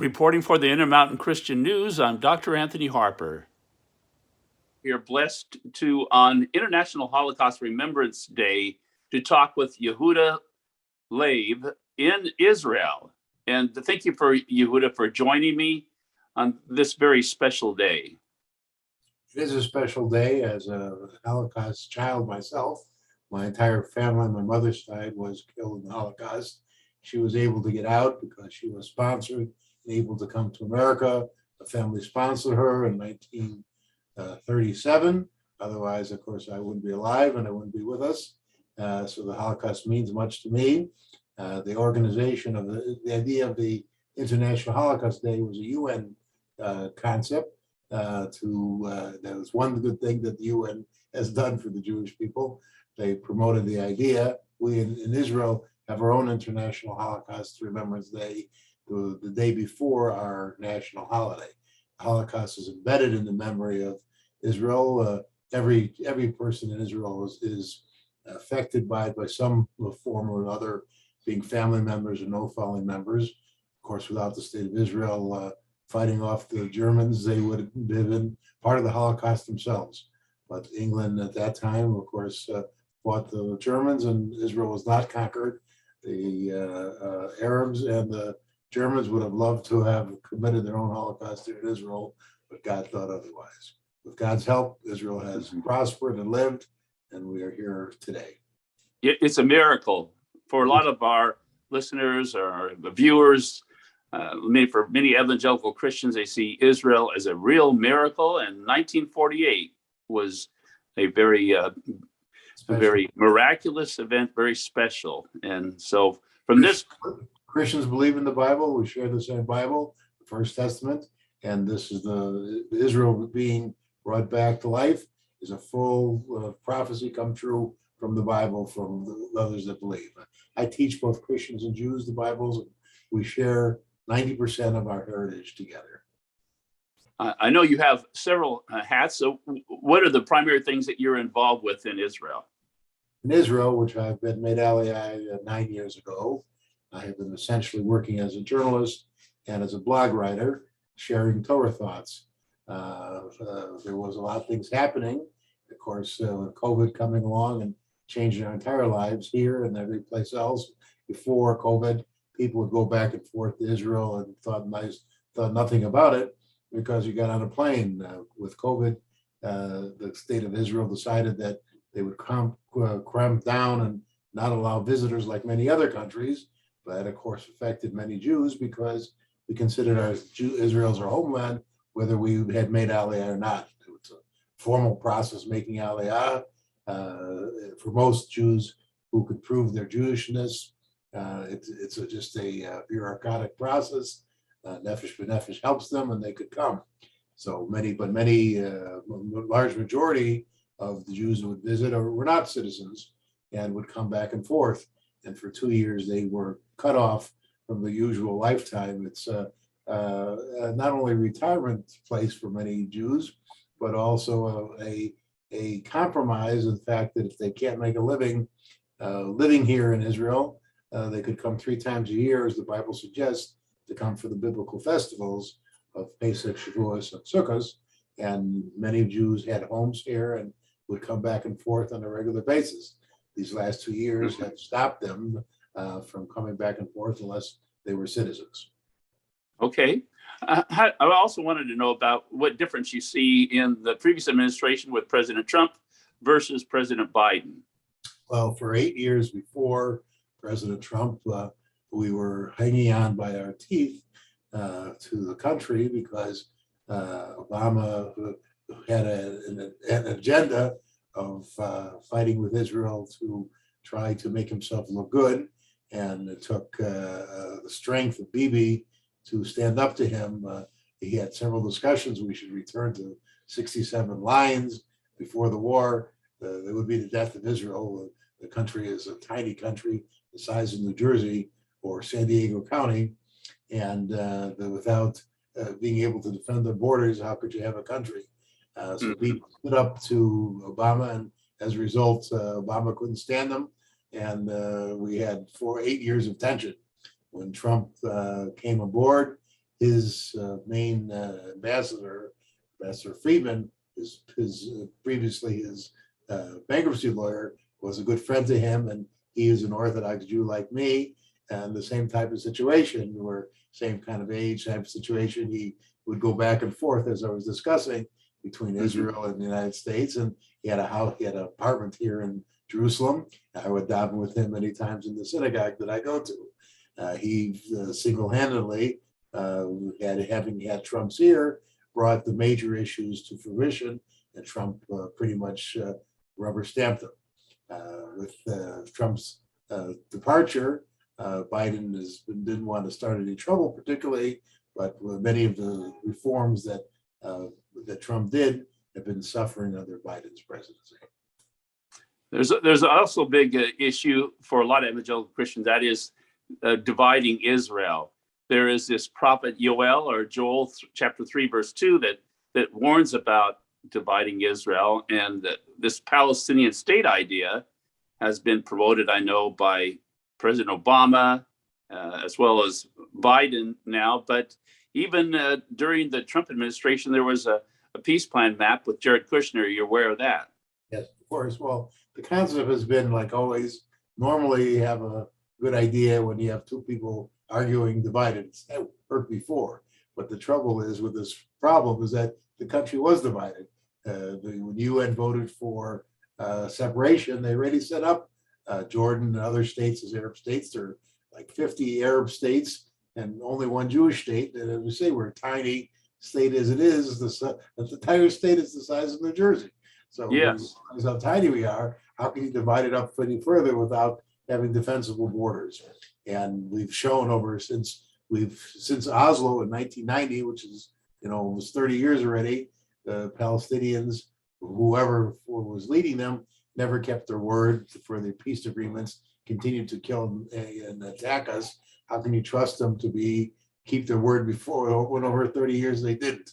Reporting for the Intermountain Christian News, I'm Dr. Anthony Harper. We are blessed to, on International Holocaust Remembrance Day, to talk with Yehuda Lave in Israel. And thank you for Yehuda for joining me on this very special day. It is a special day. As a Holocaust child myself, my entire family on my mother's side was killed in the Holocaust. She was able to get out because she was sponsored and able to come to America. The family sponsored her in 1937. Otherwise, of course, I wouldn't be alive and I wouldn't be with us. So the Holocaust means much to me. The organization of the idea of the International Holocaust Day was a UN concept. That was one good thing that the UN has done for the Jewish people. They promoted the idea. We in Israel have our own International Holocaust Remembrance Day, the day before our national holiday. The Holocaust is embedded in the memory of Israel. Every person in Israel is affected by some form or another, being family members or no family members. Of course, without the state of Israel fighting off the Germans, they would have been part of the Holocaust themselves. But England at that time, of course, fought the Germans, and Israel was not conquered. The Arabs and the Germans would have loved to have committed their own Holocaust in Israel, but God thought otherwise. With God's help, Israel has prospered and lived, and we are here today. It's a miracle for a lot of our listeners or the viewers. For many evangelical Christians, they see Israel as a real miracle, and 1948 was a very miraculous event, very special. And so from this, Christians believe in the Bible. We share the same Bible, the First Testament, and this is the Israel being brought back to life is a full prophecy come true from the Bible, from the others that believe. I teach both Christians and Jews the Bibles, and we share 90% of our heritage together. I know you have several hats. So what are the primary things that you're involved with in Israel? In Israel, which I've been made Aliyah 9 years ago, I have been essentially working as a journalist and as a blog writer, sharing Torah thoughts. There was a lot of things happening. Of course, with COVID coming along and changing our entire lives here and every place else. Before COVID, people would go back and forth to Israel and thought nothing about it because you got on a plane. With COVID, the state of Israel decided that they would cramp down and not allow visitors like many other countries. That, of course, affected many Jews because we considered Israel as our homeland, whether we had made Aliyah or not. It's a formal process making Aliyah. For most Jews who could prove their Jewishness, it's just a bureaucratic process. Nefesh b'nefesh helps them, and they could come. So many, large majority of the Jews who would visit were not citizens and would come back and forth. And for 2 years, they were cut off from the usual lifetime. It's not only a retirement place for many Jews, but also a compromise in the fact that if they can't make a living living here in Israel, they could come 3 times a year, as the Bible suggests, to come for the biblical festivals of Pesach, Shavuos, and Sukkot. And many Jews had homes here and would come back and forth on a regular basis. These last 2 years have stopped them from coming back and forth unless they were citizens. Okay. I also wanted to know about what difference you see in the previous administration with President Trump versus President Biden. Well, for 8 years before President Trump, we were hanging on by our teeth to the country because Obama had an agenda of fighting with Israel to try to make himself look good. And it took the strength of Bibi to stand up to him. He had several discussions. We should return to 67 lines before the war. There would be the death of Israel. The country is a tiny country the size of New Jersey or San Diego County. And without being able to defend their borders, how could you have a country? So we stood up to Obama, and as a result, Obama couldn't stand them. And we had 8 years of tension. When Trump came aboard, his main ambassador, Ambassador Friedman, previously his bankruptcy lawyer, was a good friend to him, and he is an Orthodox Jew like me, and the same type of situation, where same kind of age, type of situation. He would go back and forth, as I was discussing, between Israel and the United States, and he had a house, he had an apartment here in Jerusalem. I would daven with him many times in the synagogue that I go to. He single-handedly, having had Trump's ear, brought the major issues to fruition, and Trump pretty much rubber stamped them. With Trump's departure, Biden didn't want to start any trouble particularly, but many of the reforms that Trump did have been suffering under Biden's presidency. There's also a big issue for a lot of evangelical Christians, that is dividing Israel. There is this prophet Joel chapter 3, verse 2, that warns about dividing Israel, and this Palestinian state idea has been promoted, I know, by President Obama as well as Biden now. But even during the Trump administration, there was a peace plan map with Jared Kushner. You're aware of that? Yes, of course. Well, the concept has been, like always, normally you have a good idea when you have two people arguing divided. It's worked before. But the trouble is with this problem is that the country was divided. When the UN voted for separation, they already set up Jordan and other states as Arab states. There are like 50 Arab states and only one Jewish state. And as we say, we're a tiny state as it is. The entire state is the size of New Jersey. So yes, how tiny we are, how can you divide it up any further without having defensible borders? And we've shown since Oslo in 1990, which is almost 30 years already, the Palestinians, whoever was leading them, never kept their word for the peace agreements, continued to kill and attack us. How can you trust them to keep their word before, when over 30 years they didn't?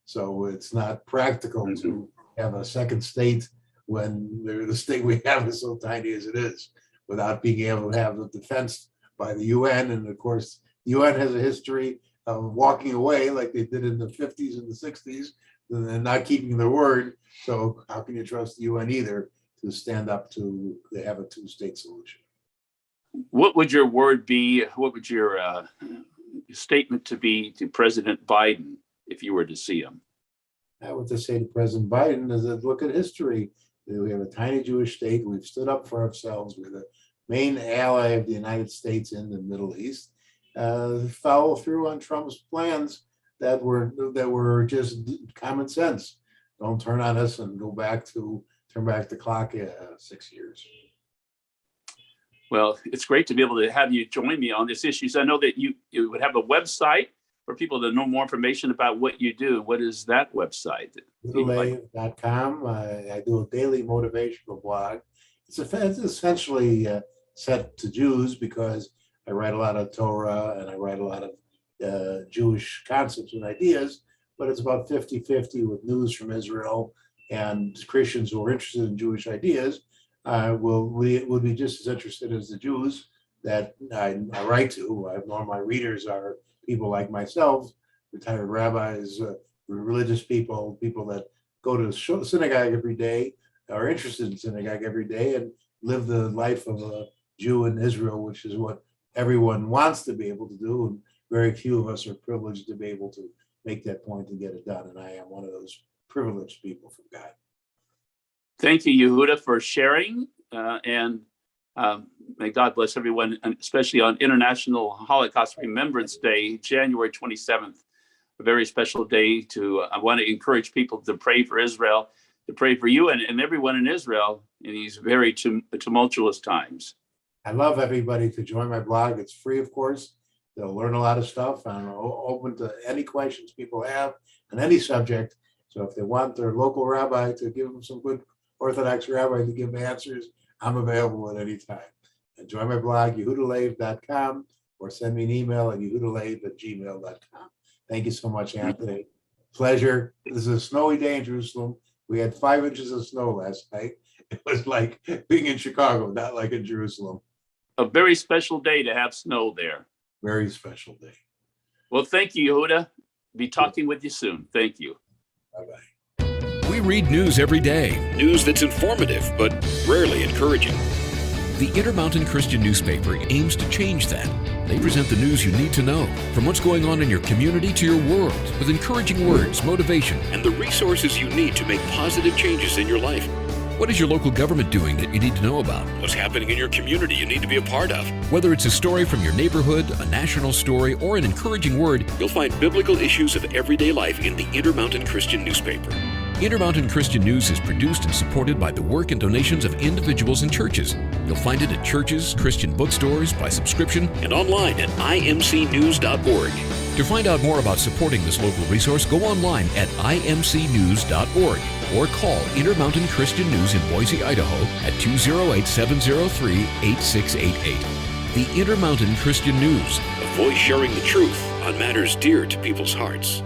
So it's not practical to have a second state when the state we have is so tiny as it is, without being able to have the defense by the UN. And of course, the UN has a history of walking away like they did in the 50s and the 60s and not keeping their word. So how can you trust the UN either to stand up to have a two-state solution? What would your word be? What would your statement be to President Biden if you were to see him? I would just say to President Biden is that look at history. We have a tiny Jewish state. We've stood up for ourselves. We're the main ally of the United States in the Middle East. Follow through on Trump's plans that were just common sense. Don't turn on us and turn back the clock 6 years. Well, it's great to be able to have you join me on this issue. So I know that you would have a website for people to know more information about what you do. What is that website? Lave.com. I do a daily motivational blog. It's essentially set to Jews because I write a lot of Torah and I write a lot of Jewish concepts and ideas, but it's about 50-50 with news from Israel, and Christians who are interested in Jewish ideas will be just as interested as the Jews that I write to. All my readers are people like myself, retired rabbis, religious people that go to synagogue every day, are interested in synagogue every day, and live the life of a Jew in Israel, which is what everyone wants to be able to do. And very few of us are privileged to be able to make that point and get it done. And I am one of those privileged people from God. Thank you, Yehuda, for sharing. And may God bless everyone, especially on International Holocaust Remembrance Day, January 27th, a very special day. I want to encourage people to pray for Israel, to pray for you and everyone in Israel in these very tumultuous times. I love everybody to join my blog. It's free, of course. They'll learn a lot of stuff. I'm open to any questions people have on any subject. So if they want their local rabbi to give them some good Orthodox rabbi to give them answers, I'm available at any time. And join my blog, yehudalave.com, or send me an email at yehudalave@gmail.com. Thank you so much, Anthony. Pleasure. This is a snowy day in Jerusalem. We had 5 inches of snow last night. It was like being in Chicago, not like in Jerusalem. A very special day to have snow there. Very special day. Well, thank you, Yehuda. Be talking with you soon. Thank you. Bye-bye. We read news every day. News that's informative, but rarely encouraging. The Intermountain Christian newspaper aims to change that. They present the news you need to know, from what's going on in your community to your world, with encouraging words, motivation, and the resources you need to make positive changes in your life. What is your local government doing that you need to know about? What's happening in your community you need to be a part of? Whether it's a story from your neighborhood, a national story, or an encouraging word, you'll find biblical issues of everyday life in the Intermountain Christian newspaper. Intermountain Christian News is produced and supported by the work and donations of individuals and churches. You'll find it at churches, Christian bookstores, by subscription, and online at imcnews.org. To find out more about supporting this local resource, go online at imcnews.org or call Intermountain Christian News in Boise, Idaho at 208-703-8688. The Intermountain Christian News, a voice sharing the truth on matters dear to people's hearts.